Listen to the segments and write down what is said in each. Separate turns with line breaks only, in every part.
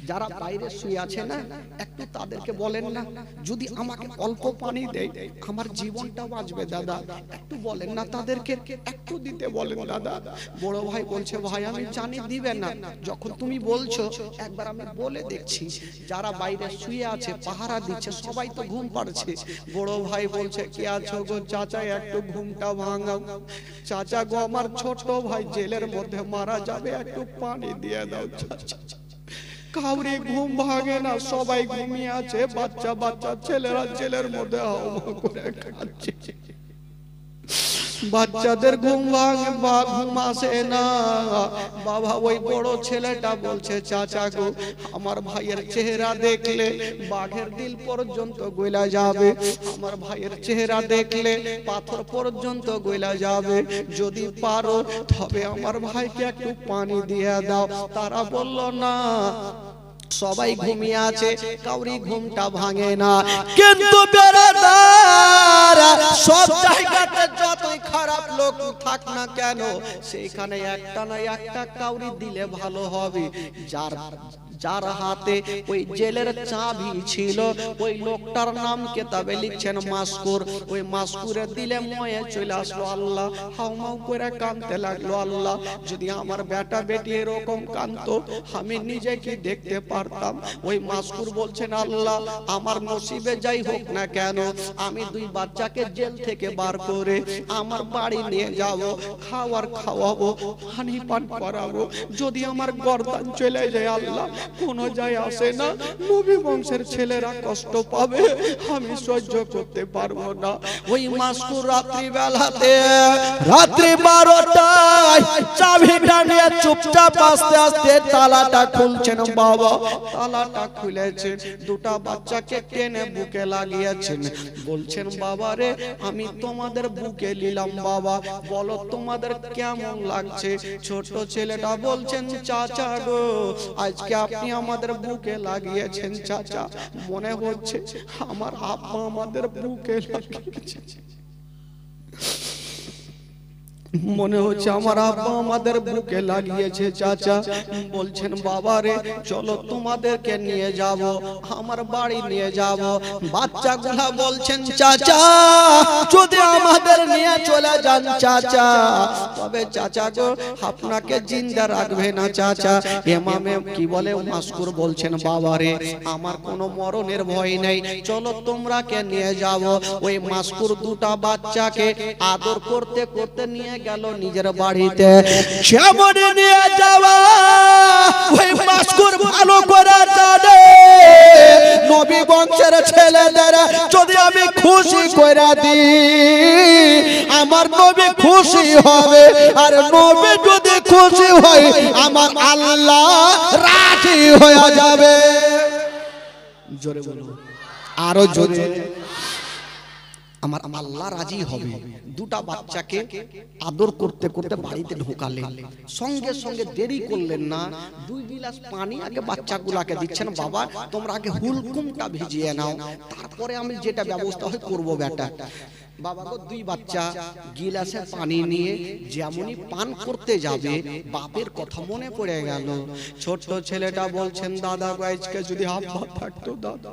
যারা বাইরে শুয়ে আছে না, একটু তাদেরকে বলেন না, যদি আমাকে অল্প পানি দেয় আমার জীবনটা বাঁচবে দাদা, একটু বলেন না তাদেরকে, একটু দিতে বলেন দাদা। বড় ভাই বলছে, ভাই আমি জানি দিবে না, যখন তুমি বলছো একবার আমি বলে দেখছি। যারা বাইরে শুয়ে আছে পাহারা দিচ্ছে, সবাই তো ঘুম পাড়ছে। বড় ভাই বলছে, কি আছো গো চাচা, একটু ঘুমটা ভাঙাও। চাচা গো, আমার ছোট ভাই জেলের মধ্যে মারা যাবে, একটু পানি দিয়ে দাও চাচা। কাউরি ঘুম ভাঙে না, সবাই ঘুমিয়ে আছে, বাচ্চা বাচ্চা ছেলেরা জেলের মধ্যে হাওয়া করে খাচ্ছে। বাচ্চাদের ঘুম ভাঙে বা ঘুম আসে না। বাবা ওই বড় ছেলেটা বলছে, চাচা গো আমার ভাইয়ের চেহারা দেখলে বাঘের দিল পর্যন্ত গইলা যাবে, আমার ভাইয়ের চেহারা দেখলে পাথর পর্যন্ত গইলা যাবে, যদি পারো তবে আমার ভাইকে একটু পানি দিয়ে দাও। তারা বলল না, সবাই ঘুমিয়ে আছে, কাউরি ঘুমটা ভাঙে না। কিন্তু বেরাদার, সব জায়গাতে যতই খারাপ লোক থাক না কেন, সেইখানে একটা না একটা কাউরি দিলে ভালো হবে। যার হাতে ওই জেলের চাবি ছিল, ওই লোকটার নাম কেতাবে লিখছেন মাসকুর। ওই মাসকুরে দিলে ময়ে চলে আসলো। আল্লাহ হাউমাউ করে কাঁদতে লাগলো, আল্লাহ যদি আমার বেটা বেটি এরকম কাঁদতো আমি নিজে কি দেখতে পারতাম। ওই মাসকুর বলছেন, আল্লাহ আমার নসিবে যাই হোক না কেন, আমি দুই বাচ্চাকে জেল থেকে বার করে আমার বাড়ি নিয়ে যাব, খাওয়াবো, পানি পান করাবো। যদি আমার গর্দান চলে যায় আল্লাহ, কোনো যায় আসে না, নবী বংশের ছেলেরা কষ্ট পাবে, আমি সহ্য করতে পারবো না। ওই মাসকুর রাত্রি 12টায় চাবিটা নিয়ে চুপচাপ আস্তে আস্তে তালাটা খুলছেন। বাবা তালাটা খুলেছে, দুটা বাচ্চাকে টেনে বুকে লাগিয়েছেন, বলছেন, বাবা রে আমি তোমাদের বুকে নিলাম, বাবা বলো তোমাদের কেমন লাগছে। ছোট ছেলেটা বলছেন, চাচা গো আজকে আপনি আমাদের বুকে লাগিয়েছেন, চাচা মনে হচ্ছে আমার আব্বা আমাদের বুকে লাগিয়েছে, মনে হচ্ছে আমার আব্বা আমাদের বুকে লাগিয়েছে। চাচা বলছেন, বাবা রে চলো তোমাদেরকে নিয়ে যাব, আমার বাড়ি নিয়ে যাব। বাচ্চাগুলা বলছেন, চাচা যদি আমাদের নিয়ে চলে যান চাচা, তবে চাচা গো আপনাকে জিন্দা রাখবে না চাচা। ইমামে কি বলে মাসকুর বলছেন, বাবা রে আমার কোনো মরণের ভয় নেই, চলো তোমরা কে নিয়ে যাব। ওই মাসকুর দুটা বাচ্চাকে আদর করতে করতে নিয়ে গেল নিজের বাড়িতে। কেমন নিয়ে যাওয়া, ওই মাসকুর ভালো করে জানে নবী বংশের ছেলেদের যদি আমি খুশি করে দিই আমার নবী খুশি হবে, আর নবী যদি খুশি হয় আমার আল্লাহ রাজি হয়ে যাবে। জোরে বলুন, আরো জোরে, আমার আল্লাহ রাজি হবে। দুটা বাচ্চাকে আদর করতে করতে বাড়িতে ঢোকালেন, সঙ্গে সঙ্গে দেরি করলেন না, 2 গিলাস পানি আগে বাচ্চাগুলাকে দিচ্ছেন, বাবা তোমরা আগে হুলকুমটা ভিজিয়ে নাও, তারপরে আমি যেটা ব্যবস্থা হয় করবো বেটা। বাবা গো, 2 বাচ্চা গিলাসে পানি নিয়ে যেমনই পান করতে যাবে বাপের কথা মনে পড়ে গেল। ছোট ছেলেটা বলছেন, দাদা আজকে যদি আব্বা থাকতো দাদা,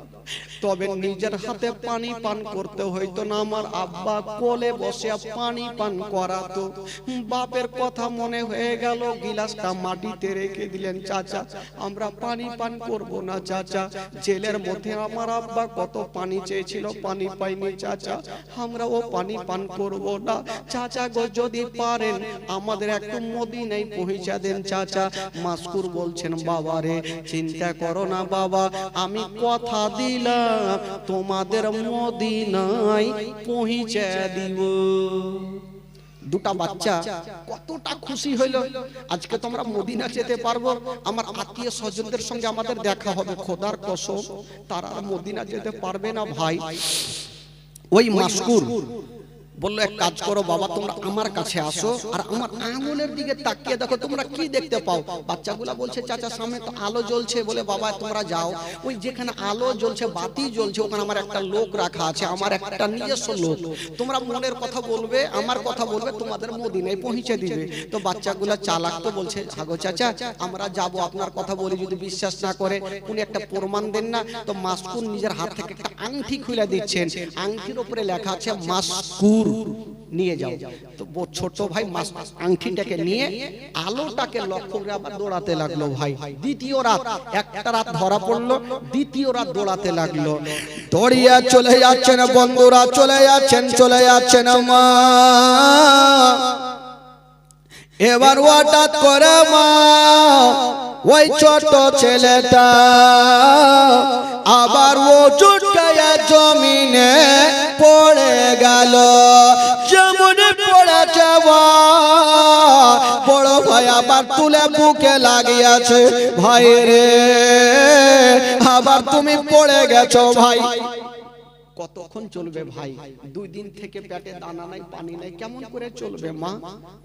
তবে নিজের হাতে পানি পান করতে হইতো না, আমার আব্বা কোলে বসে পানি পান করাতো। বাপের কথা মনে হয়ে গেল, গিলাসটা মাটিতে রেখে দিলেন। চাচা আমরা পানি পান করব না চাচা, জেলের মধ্যে আমার আব্বা কত পানি চেয়েছিল, পানি পাইনি চাচা, আমরা ও পানি পান করব না। চাচা গো যদি পারেন আমাদের একটু মদিনায় পৌঁছা দেন চাচা। মাসকুর বলছেন, বাবা রে চিন্তা করো না বাবা, আমি কথা দিলাম তোমাদের মদিনায় পৌঁছে দিব। দুটা বাচ্চা কতটা খুশি হইল, আজকে তোমরা মদিনা যেতে পারবো, আমার আত্মীয় স্বজনদের সঙ্গে আমাদের দেখা হবে। খোদার কসম তারা মদিনা যেতে পারবে না ভাই। ওই মাসকুর বললো এক কাজ করো বাবা, তোমরা আমার কাছে আসো আর আমার আঙুলের দিকে তাকিয়ে দেখো তোমরা কি দেখতে পাও। বাচ্চাগুলা বলছে চাচা সামনে তো আলো জ্বলছে। বলে বাবা তোমরা যাও, ওই যেখানে আলো জ্বলছে বাতি জ্বলছে ওখানে আমার একটা লোক রাখা আছে, আমার একটা নিজস্ব লোক। তোমরা মনের কথা বলবে, আমার কথা বলবে, তোমাদের মদিনায় পৌঁছে দিবে। তো বাচ্চাগুলা চালাক তো বলছে হাগো চাচা আমরা যাব, আপনার কথা বলি যদি বিশ্বাস না করে উনি একটা প্রমাণ দেন না। তো মাসকুর নিজের হাত থেকে একটা আংটি খুলে দিচ্ছেন, আংটির উপরে লেখা আছে মাসকুর, নিয়ে যাও। তো ছোট ভাই আংটিটাকে নিয়ে আলোটাকে লক্ষ্য করে আবার দৌড়াতে লাগলো ভাই। দ্বিতীয় রাত, একটা রাত ধরা পড়লো, দ্বিতীয় রাত দৌড়াতে লাগলো। দৌড়িয়ে চলে যাচ্ছেন বন্ধুরা, চলে যাচ্ছেন মা। এবার হঠাৎ করে মা ওই ছোট ছেলেটা আবার ও চুটকায়া জমিনে পড়ে গেল। যেমন পড়েছে বড় ভাই আবার তুলে বুকে লাগিয়েছে, ভাই রে আবার তুমি পড়ে গেছো ভাই। কতক্ষণ চলবে ভাই? 2 দিন থেকে পেটে দানা নাই পানি নাই, কেমন করে চলবে মা?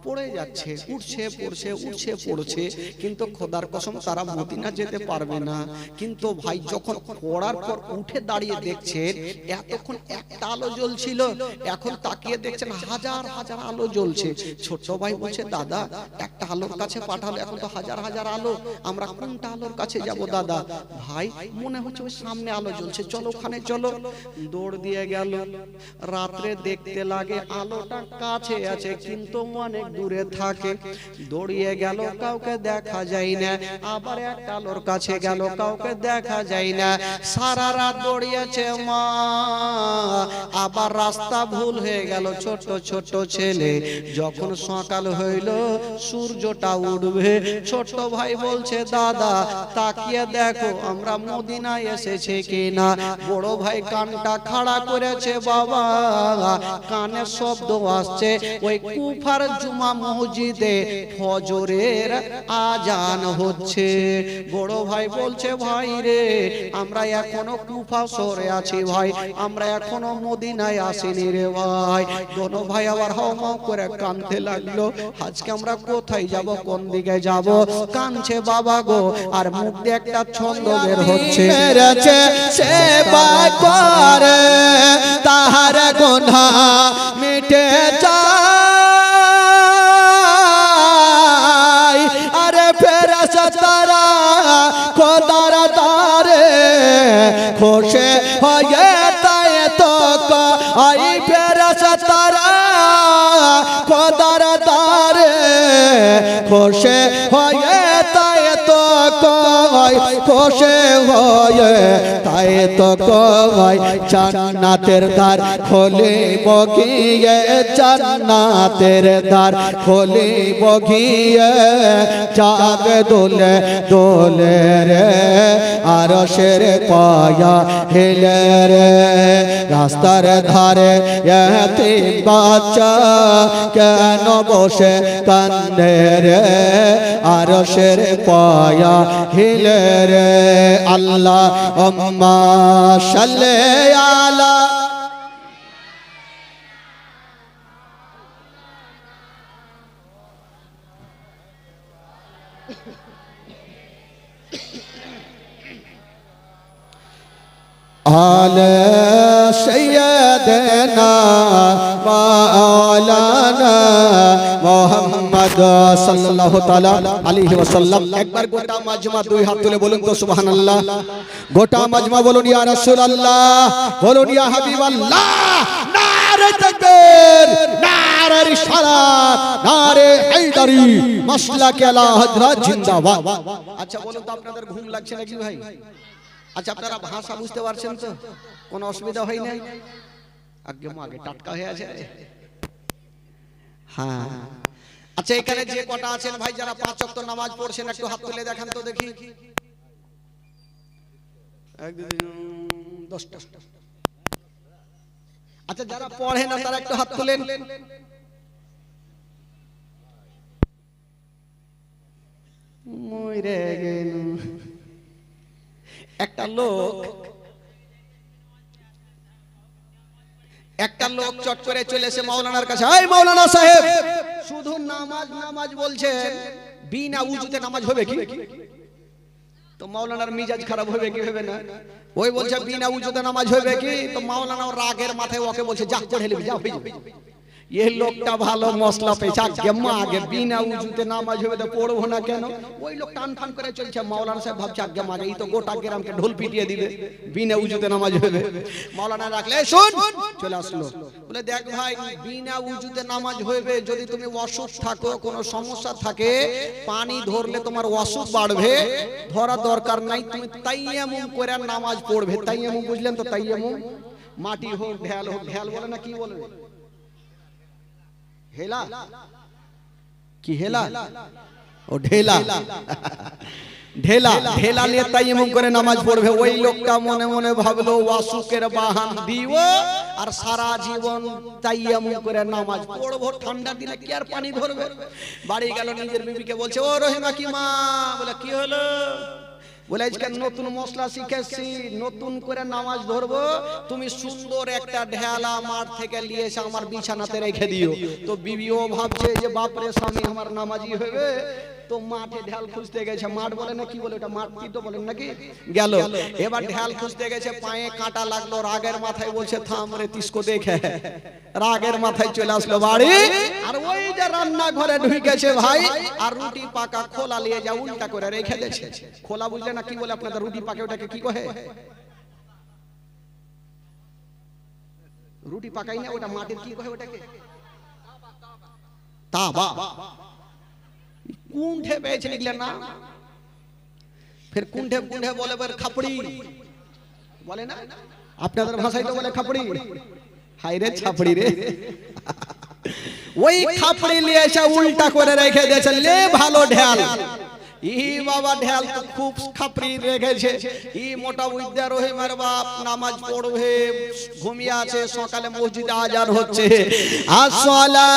পড়ে যাচ্ছে, উঠছে পড়ছে, উঠছে পড়ছে, কিন্তু খোদার কসম তারা মদিনা যেতে পারবে না। কিন্তু ভাই যখন পড়ার পর উঠে দাঁড়িয়ে দেখছেন এতক্ষণ একটা আলো জ্বলছিল, এখন তাকিয়ে দেখছেন হাজার হাজার আলো জ্বলছে। ছোট ভাই বলছে দাদা একটা আলোর কাছে পাঠালো, এখন তো হাজার হাজার আলো, আমরা কোনটা আলোর কাছে যাব দাদা? ভাই মনে হচ্ছে ওই সামনে আলো জ্বলছে, চলো ওখানে চলো। দৌড় দিয়ে গেল। রাত্রে দেখতে লাগে আলোটা কাছে আছে কিন্তু অনেক দূরে থাকে। দৌড়িয়ে গেল, কাউকে দেখা যায় না। আবার একটা আলোর কাছে গেল, কাউকে দেখা যায় না। সারা রাত দৌড়িয়েছে মা, আবার রাস্তা ভুল হয়ে গেল। ছোট ছোট ছেলে, যখন সকাল হইল সূর্যটা উঠবে, ছোট ভাই বলছে দাদা তাকিয়ে দেখো আমরা মদিনায় এসেছে কিনা। বড় ভাই কানটা খাড়া করেছে, বাবা কানে শব্দ আসছে, ওই কুফার জুমা মসজিদে ফজরের আজান হচ্ছে। বড় ভাই বলছে ভাই রে আমরা এখনো কুফা শহরে আছি ভাই, আমরা এখনো মদিনায় আসিনি রে ভাই। দোনো ভাই আবার হাওমাও করে কাঁদতে লাগলো, আজকে আমরা কোথায় যাব, কোন দিকে যাব? কাঁদছে বাবা গো, আর মুখ দিয়ে একটা ছন্দ বের হচ্ছে, সেবা করে তাহার গুনাহ মিটে যায়। আরে ফেরেশতারা খোদার দারে খুশি হয়ে তাই তো কই, ফেরেশতারা খোদার দারে খুশি হয়ে তাই তো কই, খুশি হয়ে তাই তো কই। জান্নাতের দ্বার খুলিব গিয়ে, জান্নাতের দ্বার খুলিব গিয়ে, জাগে দোলে দোলে রে আরশের পায়া হেলে রে। রাস্তার ধারে এতিম বাচ্চা কেন বসে কান্দে রে, আরশের পায়া হেলে রে। আল্লাহ আম্মা সাল্লে আলা আলে সাইয়্যিদানা মাওলানা মুহাম্মদ সাল্লাল্লাহু তাআলা আলাইহি ওয়াসাল্লাম। একবার গোটা মাজমা দুই হাত তুলে বলুন তো সুবহানাল্লাহ। গোটা মাজমা বলুন ইয়া রাসূলুল্লাহ, বলুন ইয়া হাবিবাল্লাহ। নারে তাকবীর, নারে রিসালাত, নারে হায়দারি, মাসলাকে আলা হযরত জিন্দাবাদ। আচ্ছা বলুন তো আপনাদের ঘুম লাগছে নাকি ভাই? আচ্ছা আপনারা ভাষা বুঝতে পারছেন তো, কোনো অসুবিধা হয় না? আগে টাটকা হয়ে আছে। হ্যাঁ আচ্ছা এখানে যে কটা আছেন ভাই যারা 5 ওয়াক্ত নামাজ পড়ছেন একটু হাত তুলে দেখান তো দেখি। 1 2 3 10টা। আচ্ছা যারা পড়ে না তারা একটু হাত তুলেন। মইরে গেল একটা লোক একটা লোক চট করে চলে এসে মাওলানার কাছে, এই মাওলানা সাহেব, শুধু নামাজ নামাজ বলছে, বিনা উজুতে নামাজ হবে কি? তো মাওলানার মিজাজ খারাপ হবে কি হবে না? ওই বলছে বিনা উজুতে নামাজ হবে কি? তো মাওলানা রাগের মাথায় ওকে বলছে, যা পড়ে নিবি, যা হয়ে যাবে। এই লোকটা ভালো মশলা পেয়েছে, আগে মা আগে বিনা উজুতে নামাজ হবে তো পড়বো না কেন? ওই লোক টান টান করে চলছে। মাওলানা সাহেব ভাবছে, আগে মা এই তো গোটা গ্রামকে ঢোল পিটিয়ে দিবে, বিনা উজুতে নামাজ হবে। মাওলানা রাখলে, শোন, চলে আসলো, বলে দেখ ভাই, বিনা উজুতে নামাজ হবে যদি তুমি অসুখ থাকো, কোনো সমস্যা থাকে, পানি ধরলে তোমার অসুখ বাড়বে, ধরা দরকার নাই, তুমি তাইয়ামুম করে নামাজ পড়বে। তাইয়ামুম বুঝলেন তো? তাইয়ামুম মাটি হোক, ঢেল হোক, ঢেল বলে না কি বলবে? হেলা কি? হেলা ও ঢেলা, ঢেলা, ঢেলা নিয়ে তাইয়ামুম করে নামাজ পড়বে। ওই লোকটা মনে মনে ভাবলো, অসুখের বাহান দিব আর সারা জীবন তাইয়ামুম করে নামাজ পড়বো, ঠান্ডা দিলে কি আর পানি ধরবে? বাড়ি গেল, নিজের বিবিকে বলছে, ও রহিমা কি মা, বলে কি হলো? বলে আজকে নতুন মশলা শিখেছি, নতুন করে নামাজ ধরবো, তুমি সুন্দর একটা ঢেলা মাঠ থেকে নিয়ে এসে আমার বিছানাতে রেখে দিও। তো বিবিও ভাবছে যে বাপরে, স্বামী আমার নামাজি হবে, তো মাঠে ঢেল খুঁজতে গেছে। মাঠ বলে না কি বলে ওটা? মাঠ কি তো বলেন নাকি? গেল, এবার ঢেল খুঁজতে গেছে, পায়ে কাঁটা লাগলো, রাগের মাথায় বলছে, থাম রে তিসকো দেখে। রাগের মাথায় চলে আসলো বাড়ি, আর ওই যে রান্নাঘরে ঢুকেছে ভাই, আর রুটি পাকা খোলা নিয়ে যা উল্টা করে রেখে দিয়েছে। খোলা বুঝলে না কি বলে আপনাদের? রুটি পাকে ওটাকে কি কহে? রুটি পাকাই না, ওটা মাটির কি কহে ওটাকে? তাবা। কুণ্ঠে পেয়েছে লিখলেন না? ফের কুণ্ঠে কুণ্ঠে বলে খাপড়ি বলে না? আপনাদের ভাষায় তো বলে খাপড়ি। হাই রে ছাপড়ি রে। ওই খাপড়ি নিয়ে এসে উল্টা করে রেখে দিয়েছে। লে ভালো ঢেল, ই বাবা ঢেল তো খুব খাপড়ি রেখেছে। ই মোটা উদ্যা রহিমের বাপ নামাজ পড়বে, ঘুমিয়ে আছে, সকালে মসজিদে আজান হচ্ছে, আসসালা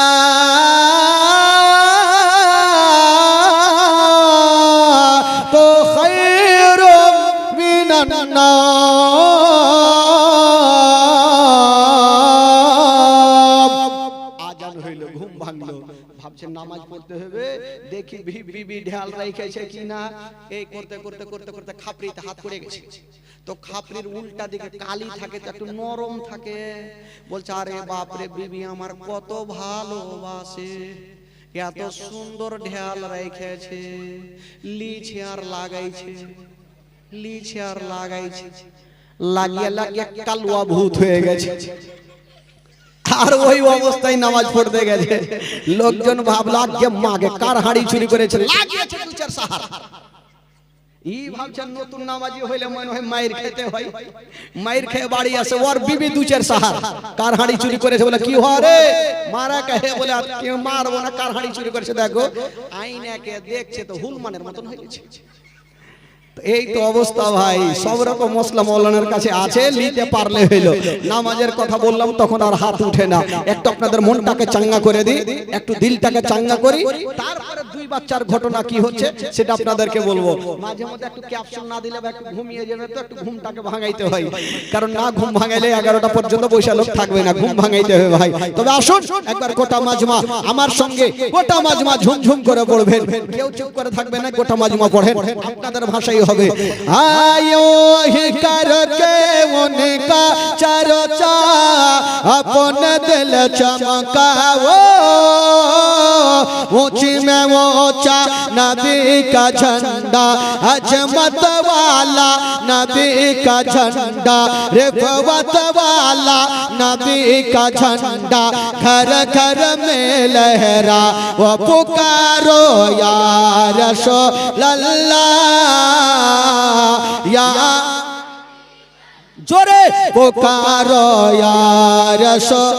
তো খায়রুম মিনান নাম। আজান হইল, ঘুম ভাঙলো, ভাবছে নামাজ পড়তে হবে, দেখি বিবি ঢাল রেখেছে কিনা। এই করতে করতে করতে করতে খাপড়িতে হাত পড়ে গেছে। তো খাপড়ির উল্টা দিকে কালি থাকে, তো একটু নরম থাকে। বলছে, আরে বাপরে, বিবি আমার কত ভালোবাসে, এত সুন্দর ঢাল রেখেছে, লিছে আর লাগাইছে, লিছে আর লাগাইছে, লাগিয়ে লাগিয়ে কালুয়া ভূত হয়ে গেছে। আর ওই অবস্থায় নামাজ পড়তে গেছে। লোকজন ভাবলো, আগে মাগে কার হাড়ি চুরি করেছে, লাগিয়েছে দু চার সাহার। ই ভাবছেন নতুন নামাজি হইলে মনে হয় মায়ের খেতে হয়, মায়ের খেয়ে বাড়ি আসে, ওর বিবি দু চার সাহার। কার হাড়ি চুরি করেছে? বলে কি হরে মারা কহে, বলে কেউ মারবো না, কার হাড়ি চুরি করেছে দেখো। আইনাকে দেখছে তো হুলমানের মতন হয়ে গেছে। এই তো অবস্থা ভাই, সব রকম মশলা মৌলানার কাছে আছে, নিতে পারলে হইলো। নামাজের কথা বললাম তখন আর হাত উঠে না। একটু আপনাদের মনটাকে চাঙ্গা করে দিই, একটু দিলটাকে চাঙ্গা করি, তারপরে দুই বাচ্চার ঘটনা কি হচ্ছে সেটা আপনাদেরকে বলবো। মাঝে মধ্যে একটু ক্যাপসুল না দিলে বা একটু ঘুমিয়ে যাবে, তো একটু ঘুমটাকে ভাঙাইতে হয়, কারণ না ঘুম ভাঙাইলে 11টা পর্যন্ত বৈশা লোক থাকবে না, ঘুম ভাঙাইতে হবে ভাই। তবে আসুন একবার গোটা মাজমা আমার সঙ্গে, গোটা মাজমা ঝুমঝুম করে পড়বেন, কেউ চুপ করে থাকবে না, গোটা মাজমা পড়েন, আপনাদের ভাষাই হবে। आयो ही करके उनका चर्चा, अपने दिल चमकाओ, ऊंची में ऊंचा नबी का झंडा, अजमत वाला नबी का झंडा, रिफवत वाला नबी का झंडा, घर घर में लहरा, वो पुकारो या रसूल अल्लाह, या जोरे पुकारो या रसूल।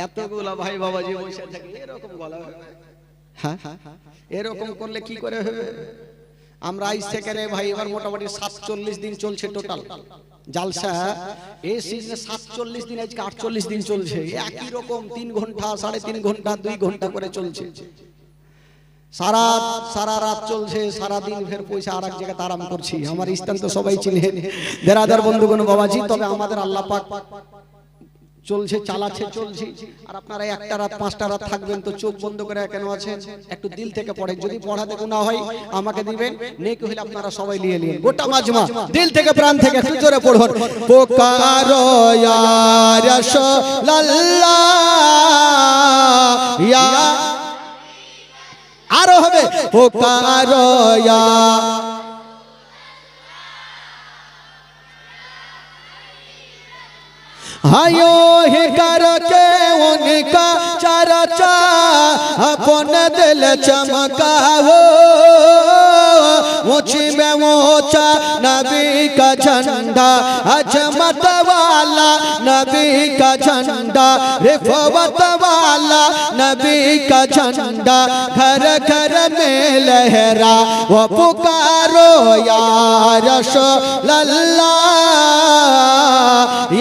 এতগুলা ভাই বাবাজি বসে থাকে, এরকম বলা হবে? হ্যাঁ, এরকম করলে কি করে হবে? আমরা আজ থেকে রে ভাই এবার মোটামুটি 47 দিন চলছে টোটাল জালসা। এই সিজনে 47 দিন, আজকে 48 দিন চলছে, একই রকম 3 ঘন্টা 3.5 ঘন্টা 2 ঘন্টা করে চলছে। সারা সারা রাত চলছে, সারা দিন ফের পয়সা আর এক জায়গায় আরাম করছি। আমার স্থান তো সবাই চিনে বেরাদার বন্ধুগণ বাবাজি। তবে আমাদের আল্লাহ পাক চলছে, চালাচ্ছে, চলছে। আর আপনারা একটা রাত 5টা রাত থাকবেন তো চোখ বন্ধ করে কেন আছেন? একটু দিল থেকে পড়েন। যদি পড়াতে গুনাহ হয় আমাকে দিবেন, নেকি হলে আপনারা সবাই নিয়ে নিন। গোটা মাজমা দিল থেকে প্রাণ থেকে একটু জোরে পড়ুন। পুকারো ইয়া রাসূলুল্লাহ ইয়া, আরো হবে পুকারো ইয়া, आयो ही करके उनका चर्चा अपने दिल चमकाओ, ऊंची में ऊंचा नबी का झंडा, अजमत वाला नबी का झंडा, रिफवत वाला नबी का झंडा, घर घर में लहरा वो पुकारो या रसूलल्लाह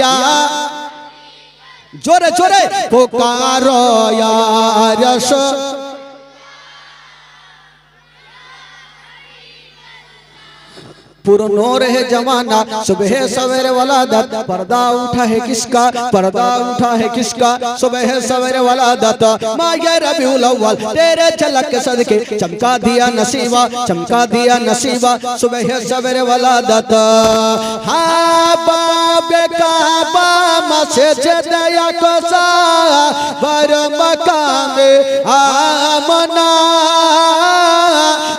या, जोरे जोरे पुकारो या रसूल। पूरा नूर है जमाना, सुबह सवेरे वाला दत, पर्दा उठा है किसका, पर्दा उठा है किसका, सुबह सवेरे वाला दत, माया रबीउल अव्वल तेरे झलक सदके चमका दिया नसीबा, चमका दिया नसीबा, सुबह सवेरे वाला दत। हाँ बाबे काबा मस्जिद अक़सा बर मकाम आमना,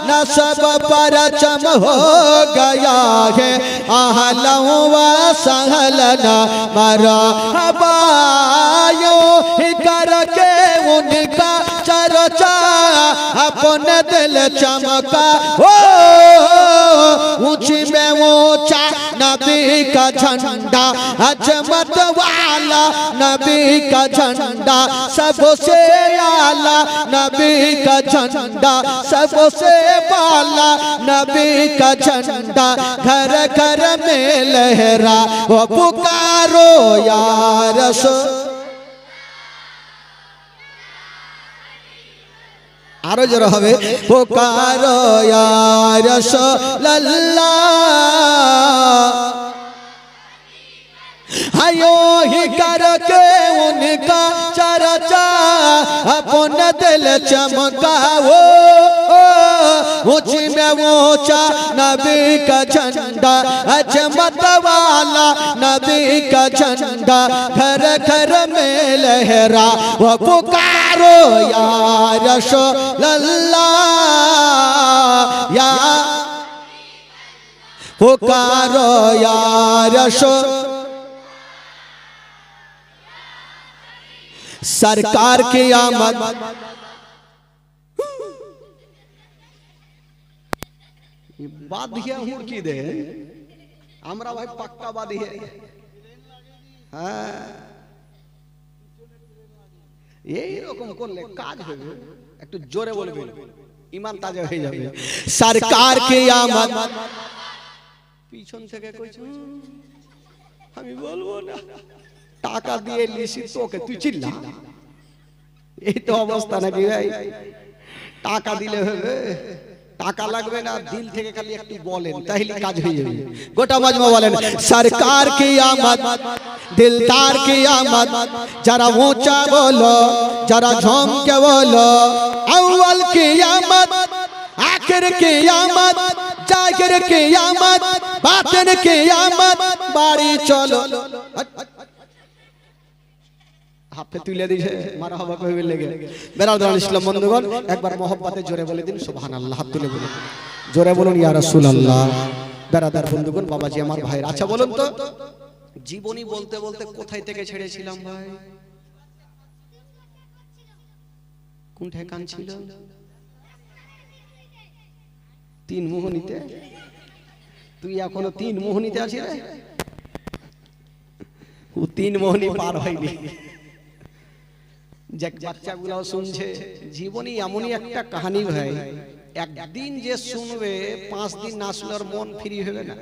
नसब परचम हो गया है आहलन व सहलन मरहबा, यूं ही करके उनका चर्चा अपने दिल चमका, ओ ऊंची में ऊंचा नबी का झंडा, अजमत वाला नबी का झंडा, सबसे आला नबी का झंडा, सबसे बाला नबी का झंडा, घर घर में लहरा वो पुकारो या रसूल। आरो जरा हवे पुकारो या रसूलल्लाह, आयो ही करके उनका चर्चा अपना दिल चमकाओ, ऊंची में ऊंचा नबी का झंडा, अजमत वाला नबी का झंडा, घर घर में लहरा वो पुकारो या रसूलल्लाह या, पुकारो या रसूल। सरकार की आमद, बाधिया हुड़की दे हमरा भाई पक्का बाधी है। এই রকম করলে কাজ হবে, একটু জোরে বলবেন ঈমান তাজা হয়ে যাবে। সরকার কি আমদ, পিছন থেকে কইছ আমি বলবো না, টাকা দিয়ে লিসি তোকে, তুই চিল্লা। এই তো অবস্থা নাকি ভাই? টাকা দিলে হবে, টাকা লাগবে না, দিল থেকে খালি একটু বলেন তাহলে কাজ হয়ে যাবে। গোটা মাজমা বলেন সরকার কি আমদ, দিলদার কি আমদ, যারা ऊंचा बोलो, जरा झूम के बोलो, अव्वल की आमद, आखिर की आमद, जाहिर की आमद, बातिन की आमद, बाड़ी चलो। হাতে তুলে দিয়েছে মারহাবা কইবে লেগে। বেরাদার ইসলাম বন্ধুগণ একবার মহব্বতে জোরে বলে দিন সুবহানাল্লাহ, হাত তুলে বলুন, জোরে বলুন ইয়া রাসূলুল্লাহ। বেরাদার বন্ধুগণ বাবাজি আমার ভাই, আচ্ছা বলুন তো জীবনী বলতে বলতে কোথায় থেকে ছেড়েছিলাম ভাই? কোন ঠেকান ছিল? তিন মোহনীতে। তুই এখনো তিন মোহনীতে আছিস রে? ও তিন মোহনী পার হয়নি। যে বাচ্চাগুলো শুনছে জীবনী এমনই একটা কাহিনী ভাই, একদিন যে শুনবে 5 দিন না শুনলে মন ফ্রি হবে না।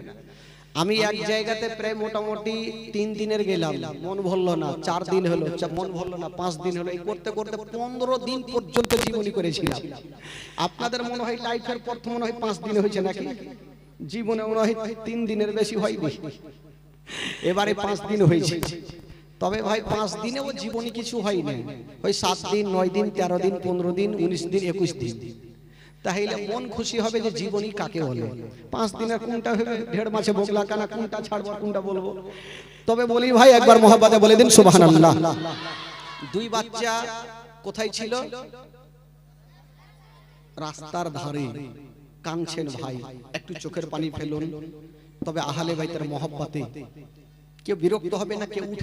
আমি এক জায়গাতে প্রায় মোটামুটি 3 দিনের গেলাম, মন ভরলো না। 4 দিন হলো, মন ভরলো না। 5 দিন হলো। এই করতে করতে 15 দিন পর্যন্ত জীবনী করেছিলাম। আপনাদের মনে হয় লাইফের প্রথম মনে হয় 5 দিন হয়েছে নাকি? জীবনে মনে হয় 3 দিনের বেশি হয়নি, এবারে 5 দিন হয়েছে। তবে ভাই 5 দিনেও জীবনী কিছু হয়নি, ওই 7 দিন 9 দিন 13 দিন 15 দিন 19 দিন 21 দিন। তাহলে মন খুশি হবে যে জীবনী কাকে বলে। 5 দিনের কোনটা হবে ঢেড় মাছে বগলা কানা, কোনটা ছাড়বো কোনটা বলবো। তবে বলি ভাই একবার মহব্বতে বলে দিন সুবহানাল্লাহ। 2 বাচ্চা কোথায় ছিল? রাস্তার ধারে কাঁদছেন ভাই, একটু চোখের পানি ফেলুন। তবে আহলে বাইতের মহব্বতে কেউ বিরক্ত হবে না, কেউ উঠে